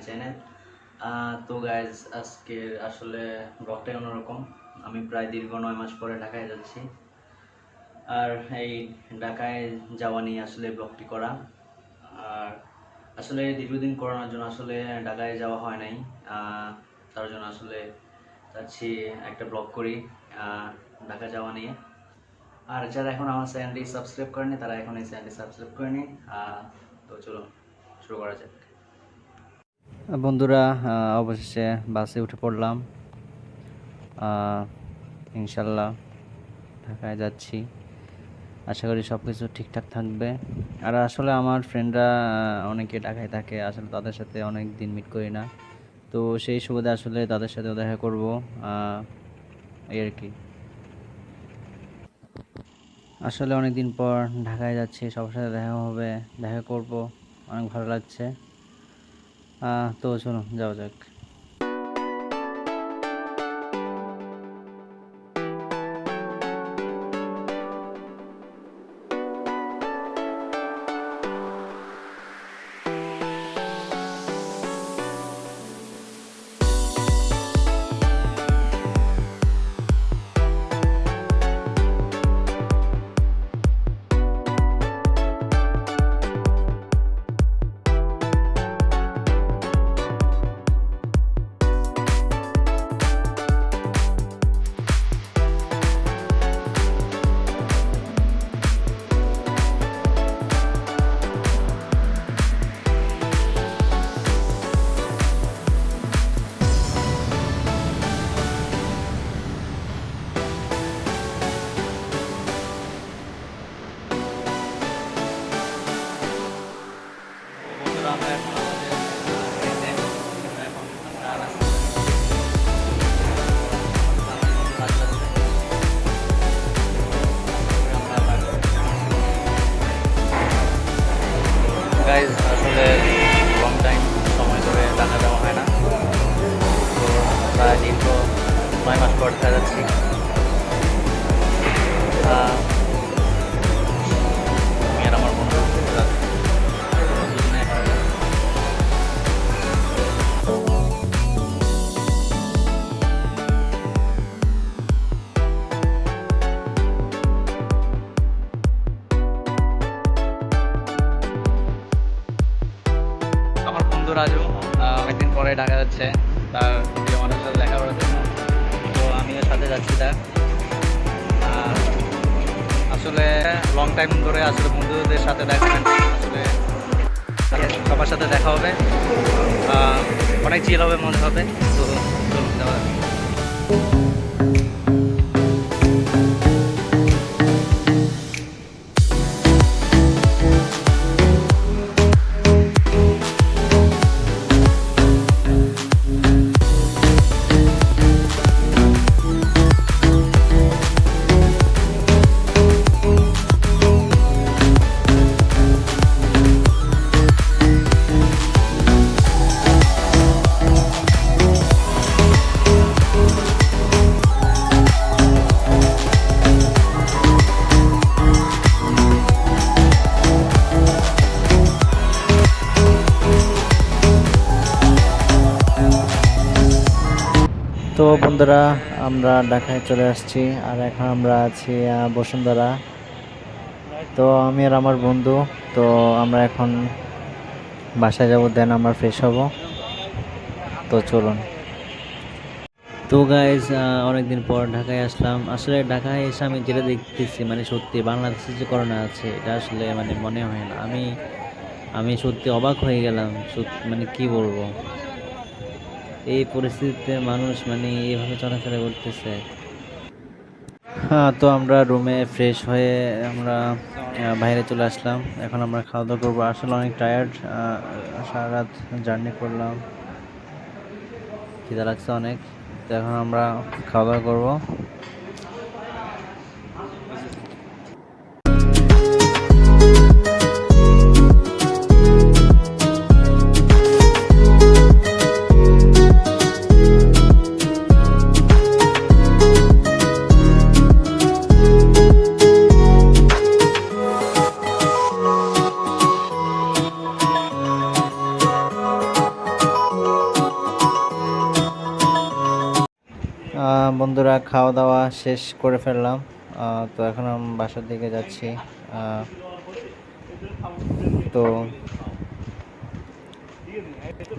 Channel. তো guys আজকে আসলে ব্লগটাই অন্যরকম। আমি প্রায় দীর্ঘ 9 মাস পরে ঢাকায় যাচ্ছি, আর এই ঢাকায় যাওয়া নিয়ে আসলে ব্লগটি করা। আর আসলে দীর্ঘদিন করোনার জন্য আসলে ঢাকায় যাওয়া হয় নাই, তার জন্য আসলে যাচ্ছি একটা ব্লগ করি ঢাকা যাওয়া নিয়ে। আর যারা এখন আমার চ্যানেলটি সাবস্ক্রাইব করেনি তারা এখন এই চ্যানেলটি সাবস্ক্রাইব করে নিন। তো চলো শুরু করা যাক। বন্ধুরা, অবশেষে বাসে উঠে পড়লাম। ইনশাল্লাহ ঢাকায় যাচ্ছি, আশা করি সব কিছু ঠিকঠাক থাকবে। আর আসলে আমার ফ্রেন্ডরা অনেকে ঢাকায় থাকে, আসলে তাদের সাথে অনেক দিন মিট করি না, তো সেই সুবাদে আসলে তাদের সাথেও দেখা করব, এই আর কি। আসলে অনেক দিন পর ঢাকায় যাচ্ছি, সবার সাথে দেখা হবে, দেখা করব, অনেক ভালো লাগছে। তো চলো যাওয়া যাক। গাইজ আসলে লং টাইম সময় ধরে ঢাকা যাওয়া হয় না, তো প্রায় দীর্ঘ 9 মাস পর দেখা যাচ্ছি। আমি আর আমার বন্ধু দুজনে একসাথে। আমার বন্ধু রাজু অনেকদিন পরে ঢাকা যাচ্ছে তার প্রিয় মানুষের সাথে দেখা করার জন্য, তো আমিও সাথে যাচ্ছি তার। আসলে লং টাইম ধরে আসলে বন্ধুদের সাথে দেখা হয় না, আসলে সবার সাথে দেখা হবে, অনেক চিল হবে, মজা হবে। তো চলুন যাওয়া যাক। তো বন্ধুরা, আমরা ঢাকায় চলে আসছি, আর এখন আমরা আছি বসুন্ধরা। তো আমি আর আমার বন্ধু, তো আমরা এখন বাসায় যাব, দেন আমরা ফ্রেশ হব। তো চলুন। তো গাইজ অনেকদিন পর ঢাকায় আসলাম। আসলে ঢাকায় এসে আমি যেটা দেখতেছি, মানে সত্যি বাংলাদেশে যে করোনা আছে এটা আসলে মানে মনে হয় না। আমি সত্যি অবাক হয়ে গেলাম, মানে কি বলবো, এই পরিস্থিতিতে মানুষ মানে এইভাবে চলাফেরা করতেছে। তো আমরা রুমে ফ্রেশ হয়ে আমরা বাইরে চলে আসলাম। এখন আমরা খাওয়া দাওয়া করবো। আসলে অনেক টায়ার্ড, সারা রাত জার্নি করলাম, খিদে লাগছে অনেক। তো এখন আমরা খাওয়া দাওয়া করবো। বন্ধুরা, খাওয়া দাওয়া শেষ করে ফেললাম। তো এখন আমি বাসার দিকে যাচ্ছি। তো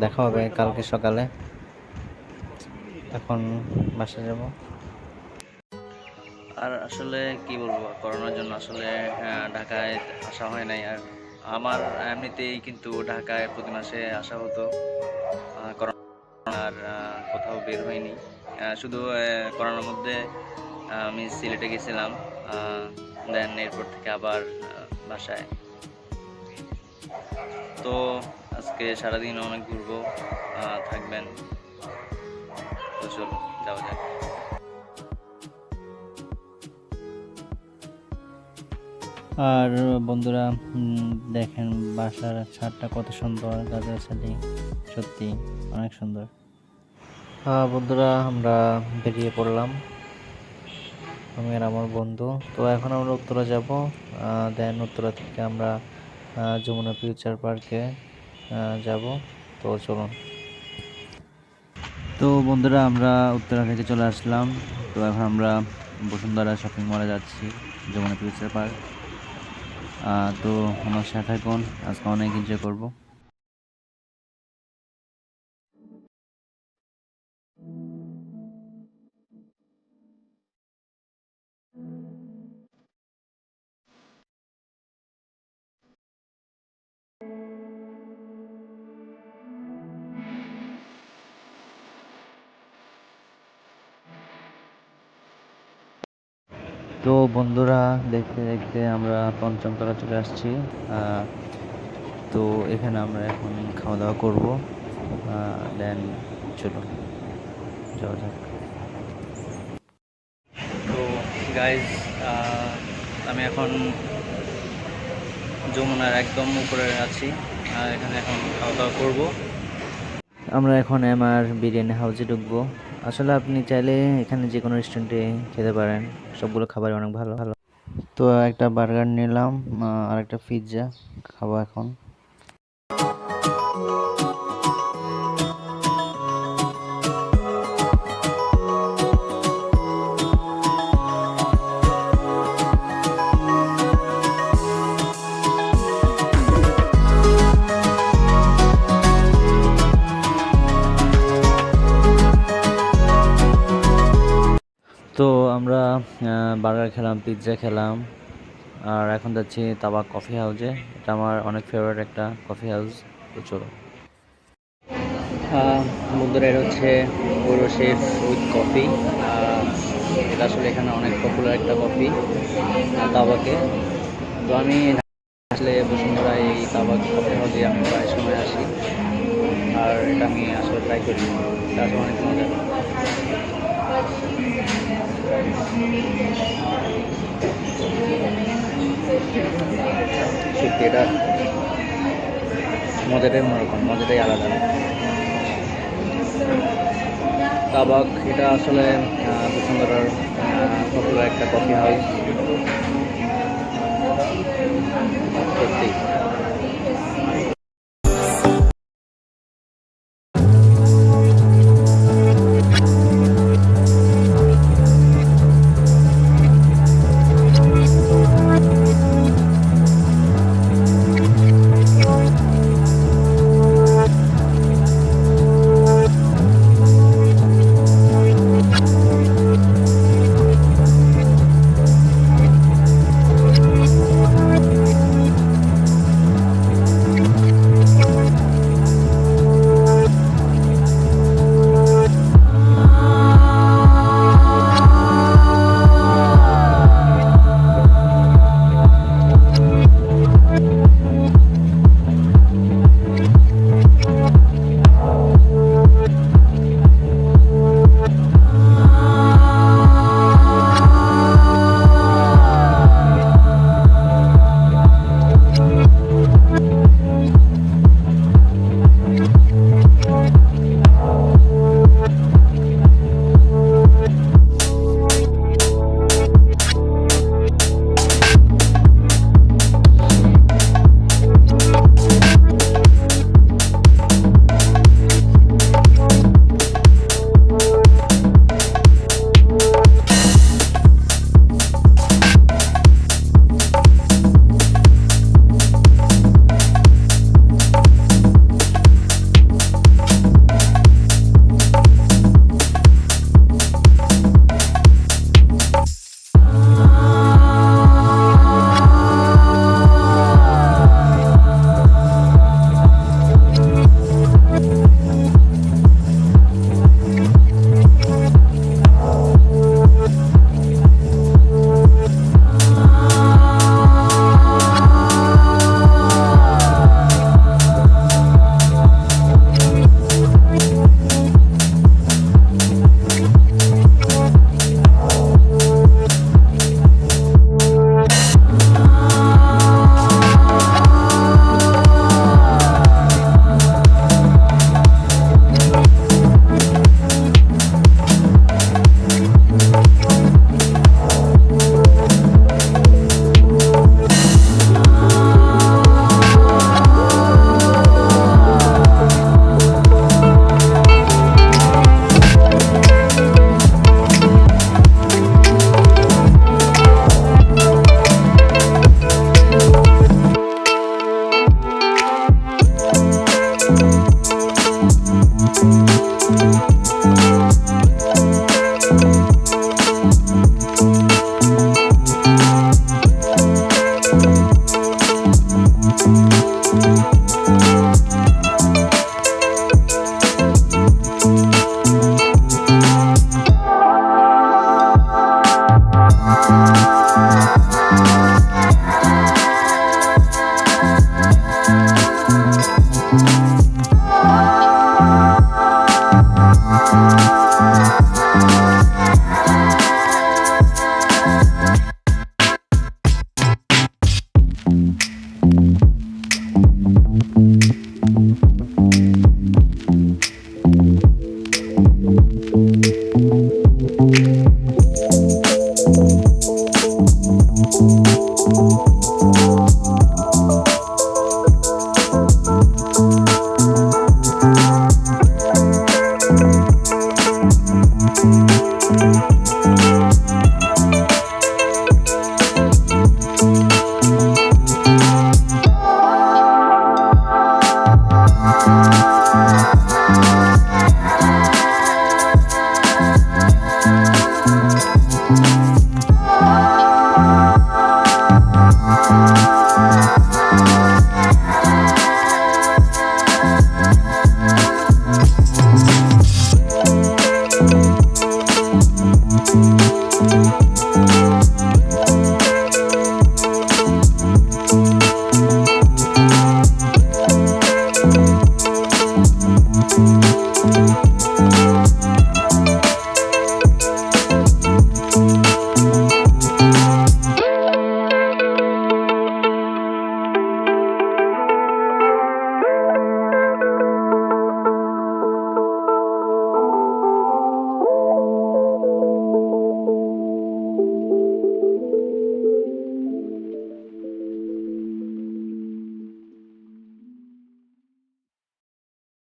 দেখা হবে কালকে সকালে। এখন বাসায় যাব। আর আসলে কি বলবো, করোনার জন্য আসলে ঢাকায় আসা হয় নাই। আর আমার এমনিতেই কিন্তু ঢাকায় প্রতি মাসে আসা হতো। করোনা আর কোথাও বের হয়নি। শুধু করোনার মধ্যে আমি সিলেটে গেছিলাম, দেন এরপর থেকে আবার বাসায়। তো আজকে সারাদিন অনেক ঘুরবো, থাকবেন। তো চলো যাওয়া যাক। আর বন্ধুরা, দেখেন বাসার ছাদটা কত সুন্দর, গাছগাছালি সত্যি অনেক সুন্দর। বন্ধুরা, আমরা বেরিয়ে পড়লাম, আমি আর আমার বন্ধু। তো এখন আমরা উত্তরা যাব। দেন উত্তরা থেকে আমরা যমুনা ফিউচার পার্কে যাব। তো চলুন। তো বন্ধুরা, আমরা উত্তরা থেকে চলে আসলাম। তো এখন আমরা বসুন্ধরা শপিং মলে যাচ্ছি, যমুনা ফিউচার পার্ক। তো আমার সাথে থাকুন, আজকে অনেক এনজয় করব। তো বন্ধুরা, দেখতে দেখতে আমরা পঞ্চম তলা চলে আসছি। তো এখানে আমরা এখন খাওয়া দাওয়া করবো। দেন চলুন যাওয়া যাক। তো গাইজ, আমি এখন যমুনার একদম উপরে আছি, আর এখানে এখন খাওয়া দাওয়া করবো। আমরা এখন এমআর বিরিয়ানি হাউসে ঢুকবো। আসলে আপনি চাইলে এখানে যে কোনো রেস্টুরেন্টে খেতে পারেন, সবগুলো খাবার অনেক ভালো ভালো। তো একটা বার্গার নিলাম, আর একটা পিৎজা খাবো এখন। তো আমরা বার্গার খেলাম, পিৎজা খেলাম, আর এখন যাচ্ছি তাবাক কফি হাউসে। এটা আমার অনেক ফেভারিট একটা কফি হাউস। তো চলো। বন্ধুরা, এটা হচ্ছে ওরো শেফ উইথ কফি। এটা আসলে এখানে অনেক পপুলার একটা কফি তাবাকে। তো আমি আসলে বসুন্ধরা এই তাবাক কফি হাউসে আমি প্রায় সময় আসি, আর এটা আমি আসলে ট্রাই করি। এটা আসলে অনেক মজা। সত্যি এটা মজাটাই অন্যরকম, মজাটাই আলাদা। তাবাক এটা আসলে বসুন্ধরার পপুলার একটা কফি হাউস। সত্যি